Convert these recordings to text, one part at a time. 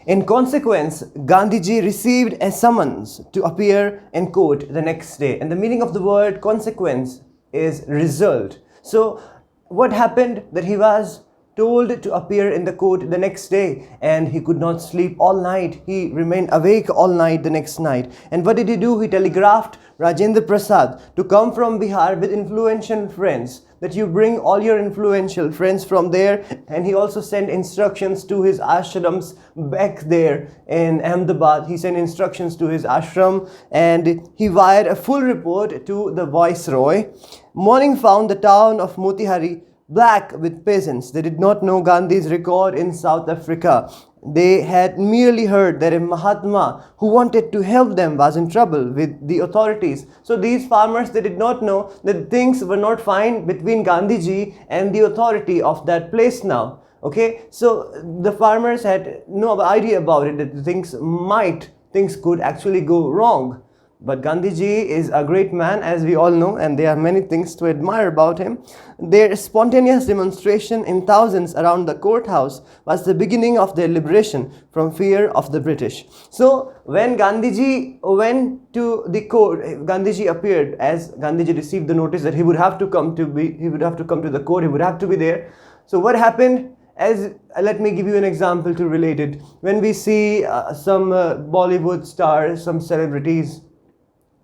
In consequence, Gandhiji received a summons to appear in court the next day. And the meaning of the word consequence is result. So what happened that he was told to appear in the court the next day, and he could not sleep all night. He remained awake all night the next night. And what did he do? He telegraphed Rajendra Prasad to come from Bihar with influential friends, that you bring all your influential friends from there. And he also sent instructions to his ashrams back there in Ahmedabad. He sent instructions to his ashram, and he wired a full report to the viceroy. Morning found the town of Motihari black with peasants. They did not know Gandhi's record in South Africa. They had merely heard that a Mahatma who wanted to help them was in trouble with the authorities. So these farmers, they did not know that things were not fine between Gandhiji and the authority of that place now. Okay, so the farmers had no idea about it, that things could actually go wrong. But Gandhiji is a great man, as we all know, and there are many things to admire about him. Their spontaneous demonstration in thousands around the courthouse was the beginning of their liberation from fear of the British. So when Gandhiji went to the court, Gandhiji appeared, as Gandhiji received the notice that he would have to come to the court, he would have to be there. So what happened? Let me give you an example to relate it. When we see some Bollywood stars, some celebrities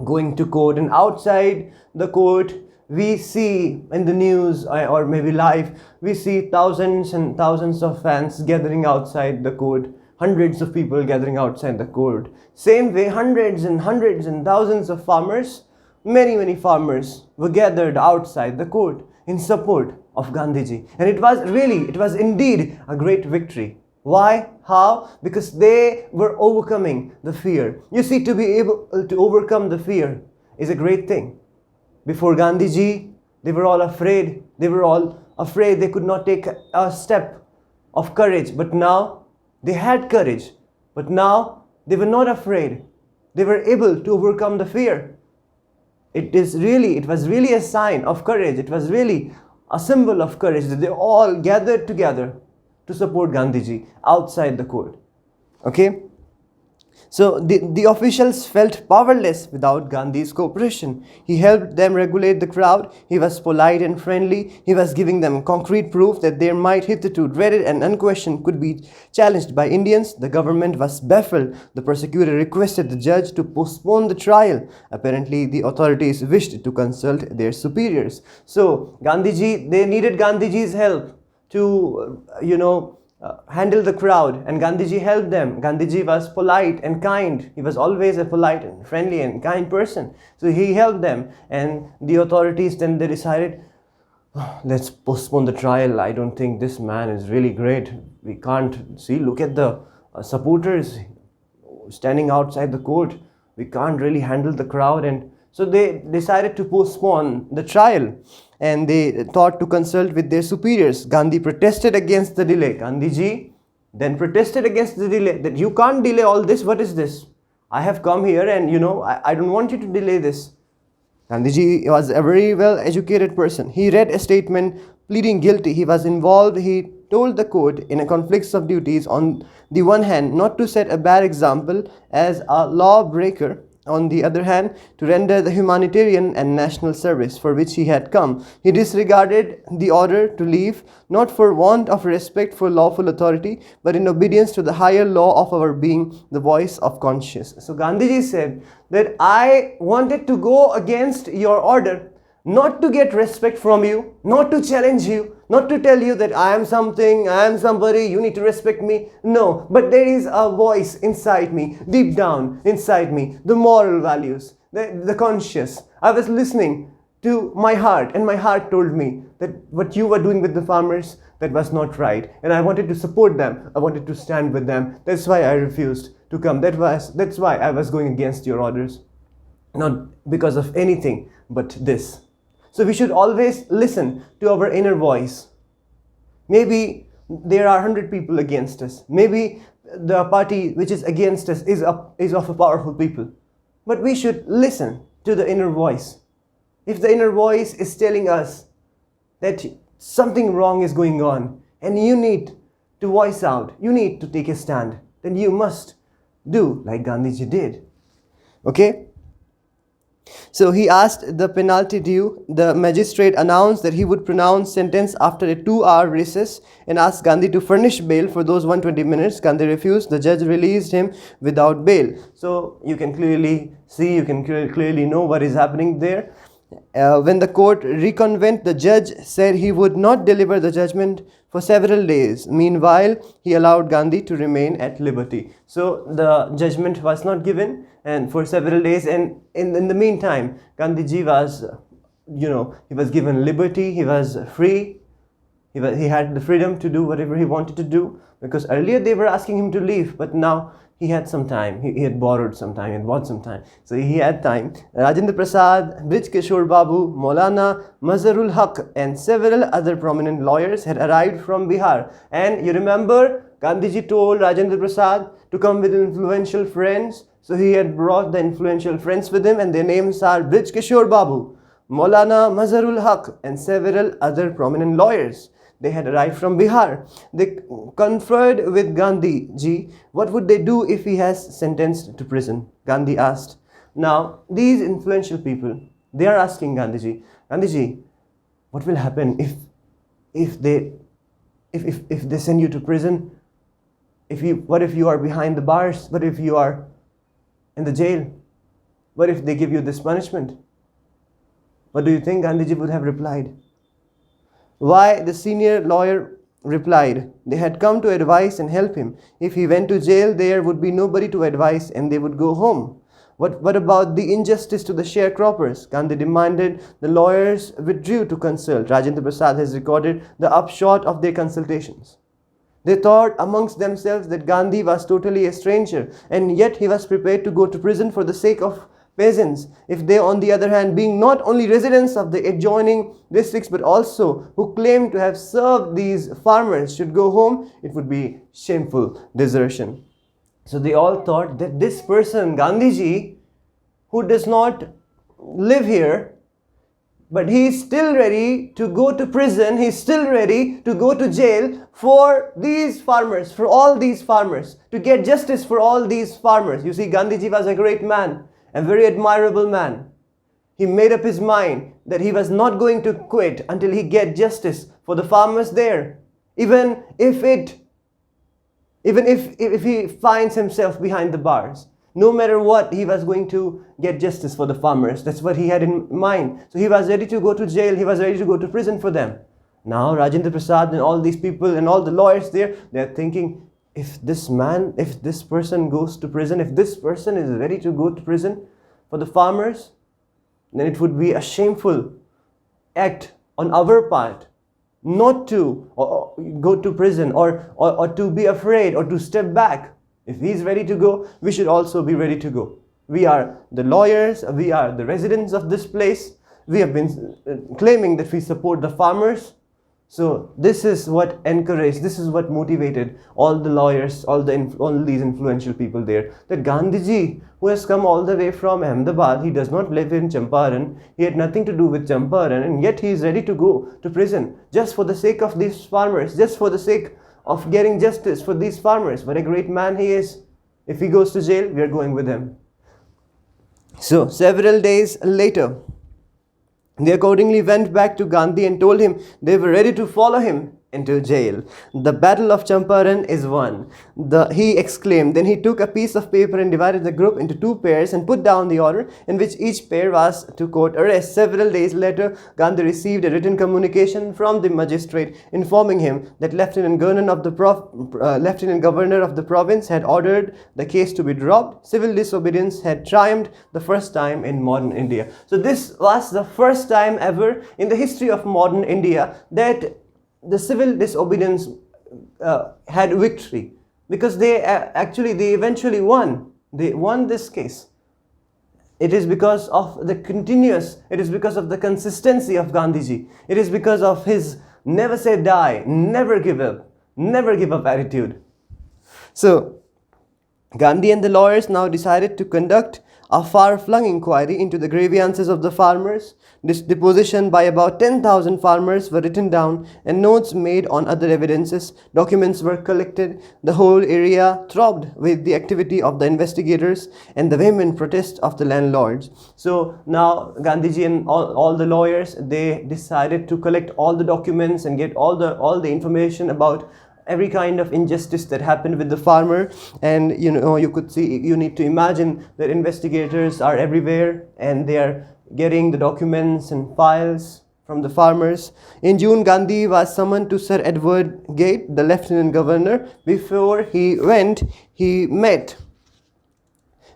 going to court, and outside the court we see in the news or maybe live, we see thousands and thousands of fans gathering outside the court, hundreds of people gathering outside the court. Same way, hundreds and thousands of farmers, many farmers were gathered outside the court in support of Gandhiji. And it was indeed a great victory. Why? How? Because they were overcoming the fear. You see, to be able to overcome the fear is a great thing. Before Gandhiji, they were all afraid. They could not take a step of courage. But now they had courage. But now they were not afraid. They were able to overcome the fear. It was really a sign of courage. It was really a symbol of courage that they all gathered together to support Gandhiji outside the court. Okay? So the officials felt powerless without Gandhi's cooperation. He helped them regulate the crowd. He was polite and friendly. He was giving them concrete proof that their might, hitherto dreaded and unquestioned, could be challenged by Indians. The government was baffled. The prosecutor requested the judge to postpone the trial. Apparently, the authorities wished to consult their superiors. So they needed Gandhiji's help to, handle the crowd, and Gandhiji helped them. Gandhiji was polite and kind. He was always a polite and friendly and kind person. So he helped them, and the authorities then they decided, let's postpone the trial. I don't think this man is really great. We can't see. Look at the supporters standing outside the court. We can't really handle the crowd, and so they decided to postpone the trial. And they thought to consult with their superiors. Gandhi protested against the delay. Gandhiji then protested against the delay, that you can't delay all this. What is this? I have come here and I don't want you to delay this. Gandhiji was a very well educated person. He read a statement pleading guilty. He was involved. He told the court in a conflict of duties, on the one hand not to set a bad example as a lawbreaker, on the other hand to render the humanitarian and national service for which he had come. He disregarded the order to leave, not for want of respect for lawful authority, but in obedience to the higher law of our being, the voice of conscience. So Gandhiji said that I wanted to go against your order, not to get respect from you, not to challenge you, not to tell you that I am something, I am somebody, you need to respect me. No, but there is a voice inside me, deep down inside me, the moral values, the conscious. I was listening to my heart, and my heart told me that what you were doing with the farmers, that was not right. And I wanted to support them. I wanted to stand with them. That's why I refused to come. That's why I was going against your orders. Not because of anything but this. So we should always listen to our inner voice. Maybe there are 100 people against us. Maybe the party which is against us is of a powerful people. But we should listen to the inner voice. If the inner voice is telling us that something wrong is going on and you need to voice out, you need to take a stand, then you must do like Gandhiji did. Okay? So he asked the penalty due. The magistrate announced that he would pronounce sentence after a 2-hour recess and asked Gandhi to furnish bail for those 120 minutes. Gandhi refused. The judge released him without bail. So you can clearly see, you can clearly know what is happening there. When the court reconvened, the judge said he would not deliver the judgment for several days. Meanwhile, he allowed Gandhi to remain at liberty. So the judgment was not given, and for several days, and in the meantime, Gandhiji was, he was given liberty, he was free, he had the freedom to do whatever he wanted to do, because earlier they were asking him to leave, but now he had some time. He had borrowed some time, he had bought some time. So he had time. Rajendra Prasad, Brij Kishore Babu, Maulana Mazharul Haq and several other prominent lawyers had arrived from Bihar. And you remember, Gandhiji told Rajendra Prasad to come with influential friends. So he had brought the influential friends with him, and their names are Brij Kishore Babu, Maulana Mazharul Haq and several other prominent lawyers. They had arrived from Bihar. They conferred with Gandhiji. What would they do if he has sentenced to prison? Gandhi asked. Now, these influential people, they are asking Gandhiji, Gandhiji, what will happen if they send you to prison? What if you are behind the bars? What if you are in the jail? What if they give you this punishment? What do you think Gandhiji would have replied? Why, the senior lawyer replied, they had come to advise and help him. If he went to jail, there would be nobody to advise and they would go home. What about the injustice to the sharecroppers? Gandhi demanded. The lawyers withdrew to consult. Rajendra Prasad has recorded the upshot of their consultations. They thought amongst themselves that Gandhi was totally a stranger, and yet he was prepared to go to prison for the sake of peasants. If they, on the other hand, being not only residents of the adjoining districts but also who claim to have served these farmers, should go home, it would be shameful desertion. So they all thought that this person, Gandhiji, who does not live here, but he is still ready to go to prison, he is still ready to go to jail for these farmers, for all these farmers, to get justice for all these farmers. You see, Gandhiji was a great man, a very admirable man. He made up his mind that he was not going to quit until he get justice for the farmers there, even if he finds himself behind the bars. No matter what, he was going to get justice for the farmers. That's what he had in mind. So he was ready to go to jail, he was ready to go to prison for them. Now Rajendra Prasad and all these people and all the lawyers there, they're thinking, if this person goes to prison, if this person is ready to go to prison for the farmers, then it would be a shameful act on our part not to go to prison or to be afraid or to step back. If he is ready to go, we should also be ready to go. We are the lawyers, we are the residents of this place. We have been claiming that we support the farmers. So this is what encouraged, this is what motivated all the lawyers, all these influential people there. That Gandhiji, who has come all the way from Ahmedabad, he does not live in Champaran, he had nothing to do with Champaran, and yet he is ready to go to prison just for the sake of these farmers, just for the sake of getting justice for these farmers. What a great man he is. If he goes to jail, we are going with him. So several days later, they accordingly went back to Gandhi and told him they were ready to follow him into jail. The battle of Champaran is won, he exclaimed. Then he took a piece of paper and divided the group into 2 pairs and put down the order in which each pair was to court arrest. Several days later, Gandhi received a written communication from the magistrate informing him that Lieutenant Governor of the province had ordered the case to be dropped. Civil disobedience had triumphed the first time in modern India. So this was the first time ever in the history of modern India that the civil disobedience had victory, because they eventually won. They won this case. It is because of the consistency of Gandhiji. It is because of his never say die, never give up attitude. So Gandhi and the lawyers now decided to conduct A far-flung inquiry into the grievances of the farmers, deposition by about 10,000 farmers were written down, and notes made on other evidences. Documents were collected. The whole area throbbed with the activity of the investigators and the vehement protest of the landlords. So now Gandhiji and all the lawyers, they decided to collect all the documents and get all the information about every kind of injustice that happened with the farmer. And you could see, you need to imagine that investigators are everywhere and they are getting the documents and files from the farmers. In June, Gandhi was summoned to Sir Edward Gate, the Lieutenant Governor. Before he went, he met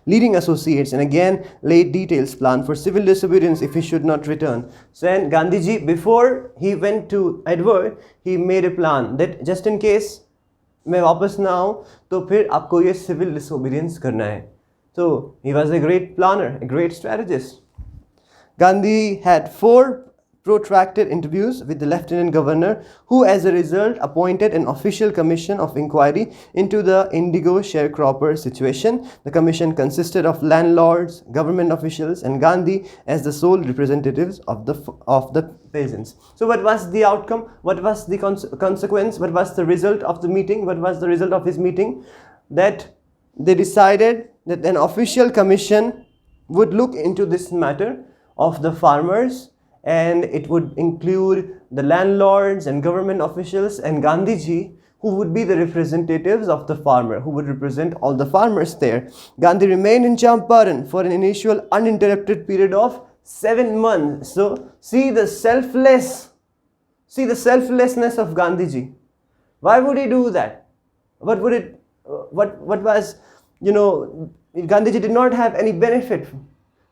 leading associates and again laid details plan for civil disobedience if he should not return. So and Gandhiji, before he went to Edward, he made a plan that just in case मैं वापस ना आऊँ तो फिर आपको ये civil disobedience करना है. So he was a great planner, a great strategist. Gandhi had 4 protracted interviews with the Lieutenant Governor, who as a result appointed an official commission of inquiry into the Indigo sharecropper situation. The commission consisted of landlords, government officials, and Gandhi as the sole representatives of the peasants. So what was the outcome? What was the consequence? What was the result of the meeting? What was the result of his meeting? That they decided that an official commission would look into this matter of the farmers, and it would include the landlords and government officials and Gandhiji, who would be the representatives of the farmer, who would represent all the farmers there. Gandhi remained in Champaran for an initial uninterrupted period of 7 months. So see the selflessness of Gandhiji. Why would he do that? What was, Gandhiji did not have any benefit.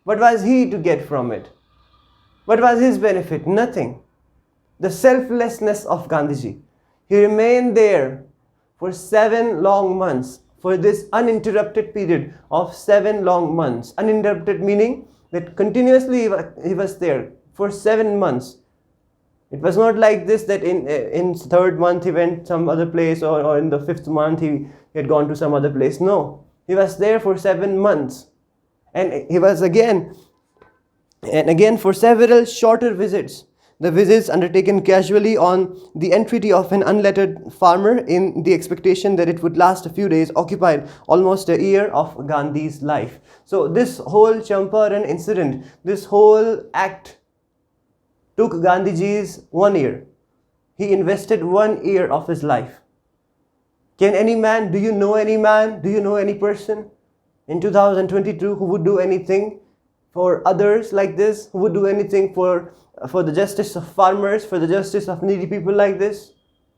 What was he to get from it? What was his benefit? Nothing. The selflessness of Gandhiji. He remained there for 7 long months, for this uninterrupted period of 7 long months. Uninterrupted meaning that continuously he was there for 7 months. It was not like this that in 3rd month he went some other place, or in the 5th month he had gone to some other place. No, he was there for 7 months. And he was again for several shorter visits. The visits undertaken casually on the entreaty of an unlettered farmer in the expectation that it would last a few days occupied almost a year of Gandhi's life. So this whole Champaran incident, this whole act took Gandhiji's 1 year. He invested 1 year of his life. Can any man, do you know any man, do you know any person in 2022 who would do anything for others like this, who would do anything for the justice of farmers, for the justice of needy people like this?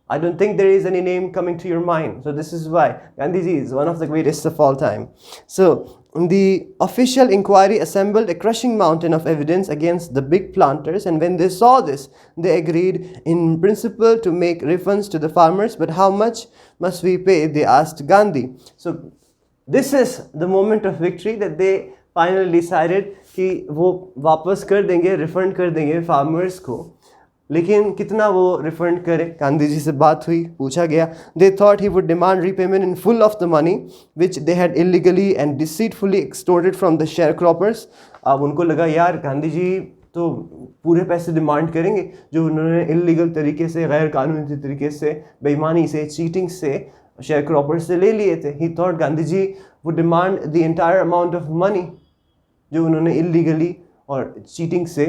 I don't think there is any name coming to your mind. So this is why Gandhiji is one of the greatest of all time. So the official inquiry assembled a crushing mountain of evidence against the big planters, and when they saw this, they agreed in principle to make refunds to the farmers. But how much must we pay? They asked Gandhi. So this is the moment of victory, that they finally decided कि वो वापस कर देंगे, refund कर देंगे farmers को. लेकिन कितना वो रिफंड करे? गांधी जी से बात हुई, पूछा गया. They thought he would demand repayment in full of the money which they had illegally and deceitfully extorted from the sharecroppers. अब उनको लगा यार गांधी जी तो पूरे पैसे डिमांड करेंगे जो उन्होंने इलीगल तरीके से, गैर कानूनी तरीके से, बेईमानी से, चीटिंग से sharecroppers से ले लिए थे. He thought Gandhi ji would demand the entire amount of money जो उन्होंने इलीगली और चीटिंग से,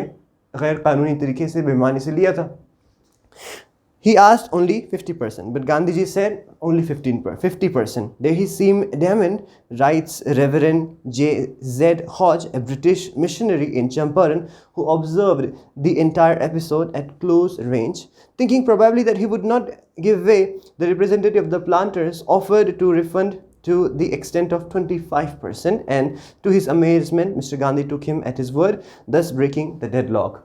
गैर कानूनी तरीके से, बेईमानी से लिया था. He asked only 50%, but Gandhiji said only 50%. There he seemed adamant, writes Reverend J.Z. Hodge, a British missionary in Champaran, who observed the entire episode at close range. Thinking probably that he would not give way, the representative of the planters offered to refund to the extent of 25%, and to his amazement, Mr. Gandhi took him at his word, thus breaking the deadlock.